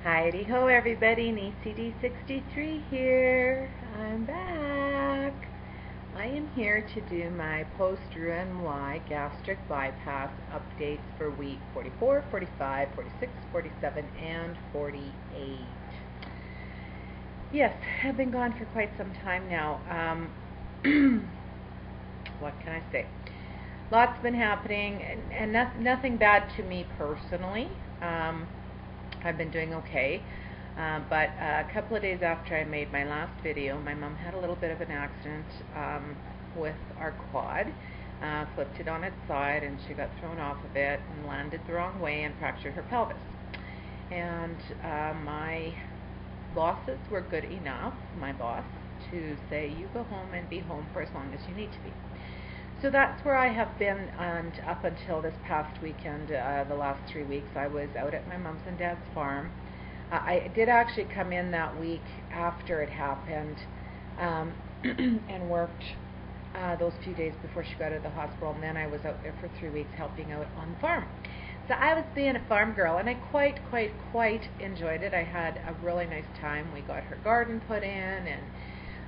Heidi ho everybody, NCD63 here. I'm back. I am here to do my post-RNY gastric bypass updates for week 44, 45, 46, 47, and 48. Yes, I've been gone for quite some time now. What can I say? Lots been happening, and nothing bad to me personally. I've been doing okay, but a couple of days after I made my last video, my mom had a little bit of an accident with our quad, flipped it on its side, and she got thrown off of it and landed the wrong way and fractured her pelvis. And my bosses were good enough, my boss, to say, you go home and be home for as long as you need to be. So that's where I have been, and up until this past weekend, the last 3 weeks, I was out at my mom's and dad's farm. I did actually come in that week after it happened and worked those few days before she got out of the hospital, and then I was out there for 3 weeks helping out on the farm. So I was being a farm girl, and I quite enjoyed it. I had a really nice time. We got her garden put in, and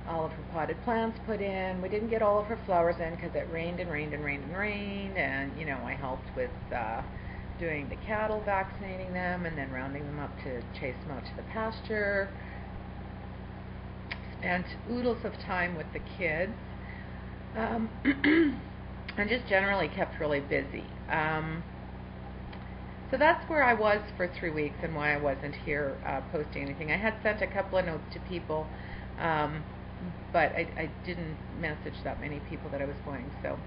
all of her potted plants put in. We didn't get all of her flowers in because it rained and rained and rained and rained, and you know, I helped with doing the cattle, vaccinating them, and then rounding them up to chase them out to the pasture. Spent oodles of time with the kids, and just generally kept really busy. So that's where I was for 3 weeks and why I wasn't here posting anything. I had sent a couple of notes to people, but I didn't message that many people that I was going. So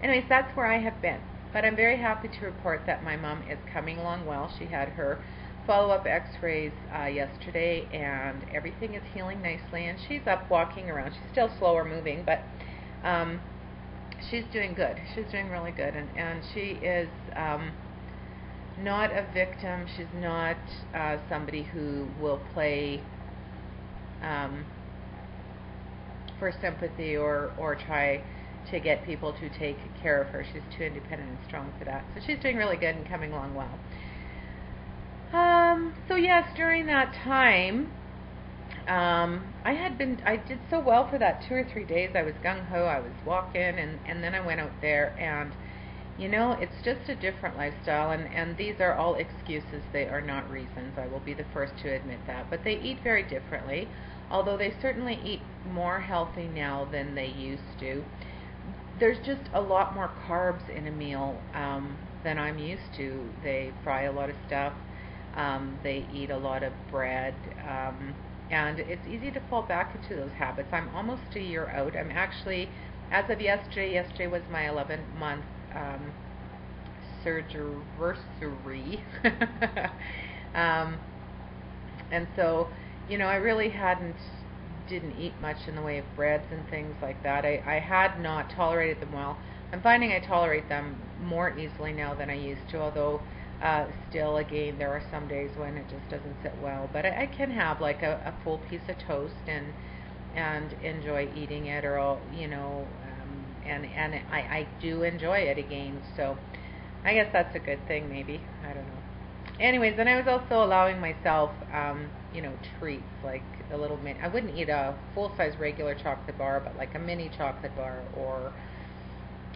anyways, that's where I have been. But I'm very happy to report that my mom is coming along well. She had her follow-up x-rays yesterday, and everything is healing nicely, and she's up walking around. She's still slower moving, but she's doing good. She's doing really good, and she is not a victim. She's not somebody who will play for sympathy or try to get people to take care of her. She's too independent and strong for that. So she's doing really good and coming along well. So yes, during that time, I did so well for that 2 or 3 days. I was gung-ho, I was walking, and then I went out there, and you know, it's just a different lifestyle, and these are all excuses. They are not reasons. I will be the first to admit that. But they eat very differently, although they certainly eat more healthy now than they used to. There's just a lot more carbs in a meal than I'm used to. They fry a lot of stuff. They eat a lot of bread. And it's easy to fall back into those habits. I'm almost a year out. I'm actually, as of yesterday was my 11-month surgery. And so, you know, I really didn't eat much in the way of breads and things like that. I had not tolerated them well. I'm finding I tolerate them more easily now than I used to, although still, again, there are some days when it just doesn't sit well. But I can have like a full piece of toast and enjoy eating it, or I'll, you know, and I do enjoy it again. So I guess that's a good thing, maybe. I don't know. Anyways, and I was also allowing myself, you know, treats, like a little mini. I wouldn't eat a full-size regular chocolate bar, but like a mini chocolate bar or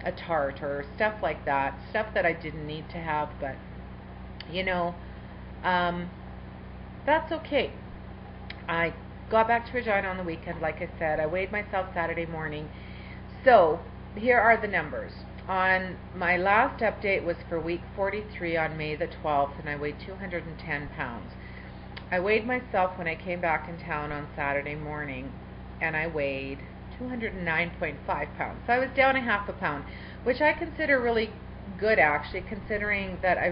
a tart or stuff like that. Stuff that I didn't need to have, but, you know, that's okay. I got back to Regina on the weekend, like I said. I weighed myself Saturday morning. So here are the numbers. On my last update was for week 43 on May the 12th, and I weighed 210 pounds. I weighed myself when I came back in town on Saturday morning, and I weighed 209.5 pounds. So I was down a half a pound, which I consider really good, actually, considering that I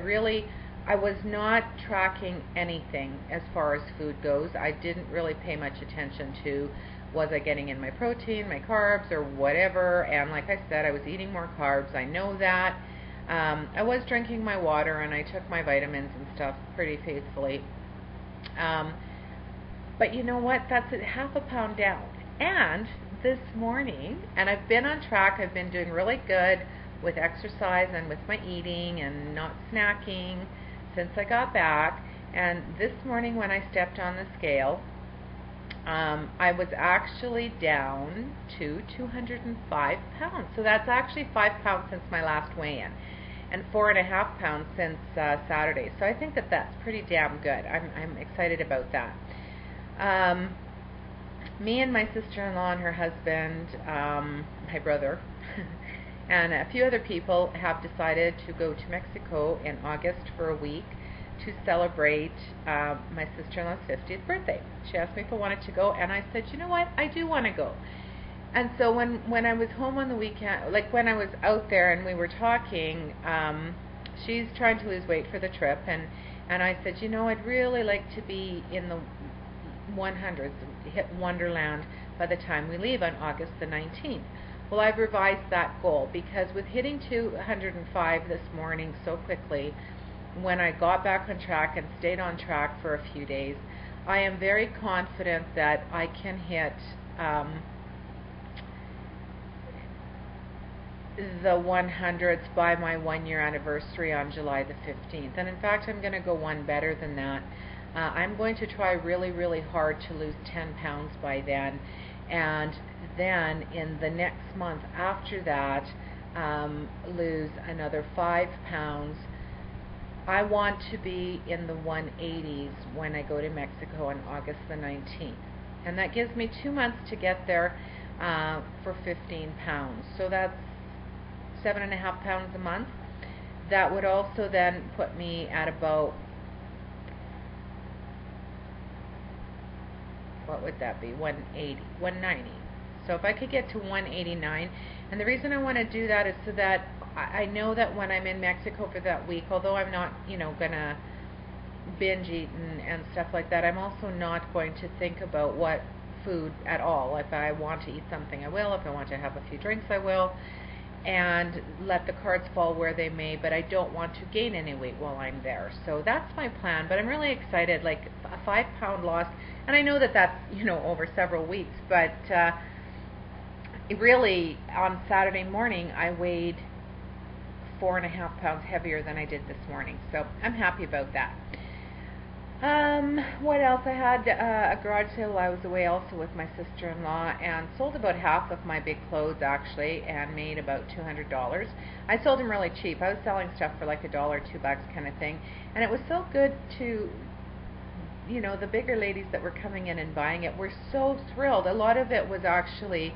was not tracking anything as far as food goes. I didn't really pay much attention to, was I getting in my protein, my carbs, or whatever. And like I said, I was eating more carbs. I know that. I was drinking my water, and I took my vitamins and stuff pretty faithfully. But you know what? That's a half a pound down. And this morning, and I've been on track. I've been doing really good with exercise and with my eating and not snacking since I got back. And this morning when I stepped on the scale, I was actually down to 205 pounds. So that's actually 5 pounds since my last weigh-in, and 4.5 pounds since Saturday. So I think that that's pretty damn good. I'm excited about that. Me and my sister-in-law and her husband, my brother, and a few other people have decided to go to Mexico in August for a week to celebrate my sister-in-law's 50th birthday. She asked me if I wanted to go, and I said, you know what, I do want to go. And so when I was home on the weekend, like when I was out there and we were talking, she's trying to lose weight for the trip, and I said, you know, I'd really like to be in the 100s, hit Wonderland by the time we leave on August the 19th. Well, I've revised that goal, because with hitting 205 this morning so quickly, when I got back on track and stayed on track for a few days, I am very confident that I can hit the 100s by my 1-year anniversary on July the 15th. And in fact, I'm going to go one better than that. I'm going to try really, really hard to lose 10 pounds by then. And then in the next month after that, lose another 5 pounds. I want to be in the 180s when I go to Mexico on August the 19th. And that gives me 2 months to get there for 15 pounds. So that's 7.5 pounds a month. That would also then put me at about, what would that be, 180, 190. So if I could get to 189, and the reason I want to do that is so that I know that when I'm in Mexico for that week, although I'm not, you know, gonna binge eat and stuff like that, I'm also not going to think about what food at all. If I want to eat something, I will. If I want to have a few drinks, I will, and let the cards fall where they may, but I don't want to gain any weight while I'm there. So that's my plan, but I'm really excited, like a 5-pound loss, and I know that that's, you know, over several weeks, but really on Saturday morning I weighed 4.5 pounds heavier than I did this morning, so I'm happy about that. What else? I had a garage sale while I was away also with my sister-in-law, and sold about half of my big clothes actually, and made about $200. I sold them really cheap. I was selling stuff for like $1, $2 kind of thing, and it was so good to, you know, the bigger ladies that were coming in and buying it were so thrilled. A lot of it was actually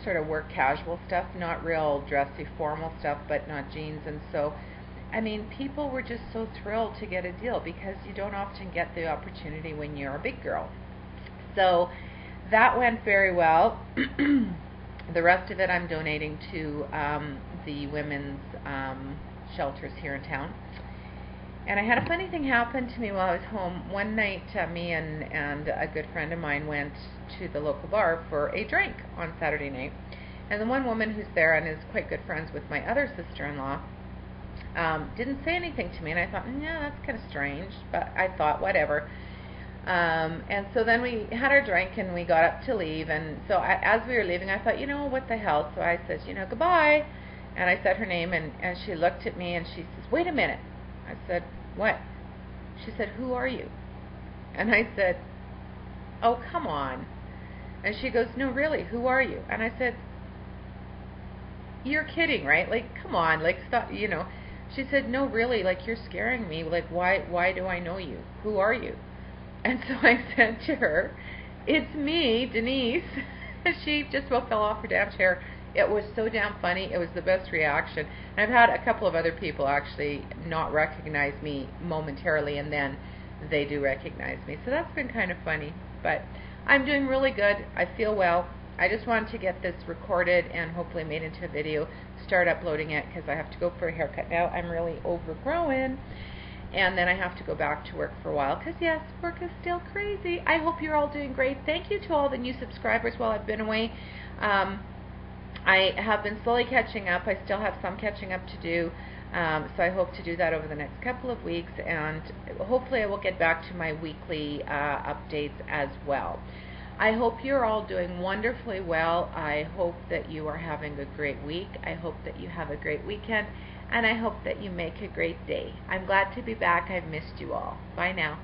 sort of work casual stuff, not real dressy formal stuff, but not jeans. And so, I mean, people were just so thrilled to get a deal, because you don't often get the opportunity when you're a big girl. So that went very well. The rest of it I'm donating to the women's shelters here in town. And I had a funny thing happen to me while I was home. One night, me and a good friend of mine went to the local bar for a drink on Saturday night. And the one woman who's there and is quite good friends with my other sister-in-law didn't say anything to me. And I thought, yeah, that's kind of strange. But I thought, whatever. And so then we had our drink and we got up to leave. And so as we were leaving, I thought, you know, what the hell? So I said, you know, goodbye. And I said her name, and she looked at me and she says, wait a minute. I said, what? She said, who are you? And I said, oh, come on. And she goes, no, really, who are you? And I said, you're kidding, right? Like, come on, like, stop, you know. She said, no, really, like, you're scaring me. Like, why do I know you? Who are you? And so I said to her, it's me, Denise. And she just about fell off her damn chair. It was so damn funny. It was the best reaction. And I've had a couple of other people actually not recognize me momentarily, and then they do recognize me. So that's been kind of funny. But I'm doing really good. I feel well. I just wanted to get this recorded and hopefully made into a video, start uploading it, because I have to go for a haircut now. I'm really overgrowing. And then I have to go back to work for a while, because yes, work is still crazy. I hope you're all doing great. Thank you to all the new subscribers while I've been away. I have been slowly catching up. I still have some catching up to do, so I hope to do that over the next couple of weeks, and hopefully I will get back to my weekly updates as well. I hope you're all doing wonderfully well. I hope that you are having a great week. I hope that you have a great weekend, and I hope that you make a great day. I'm glad to be back. I've missed you all. Bye now.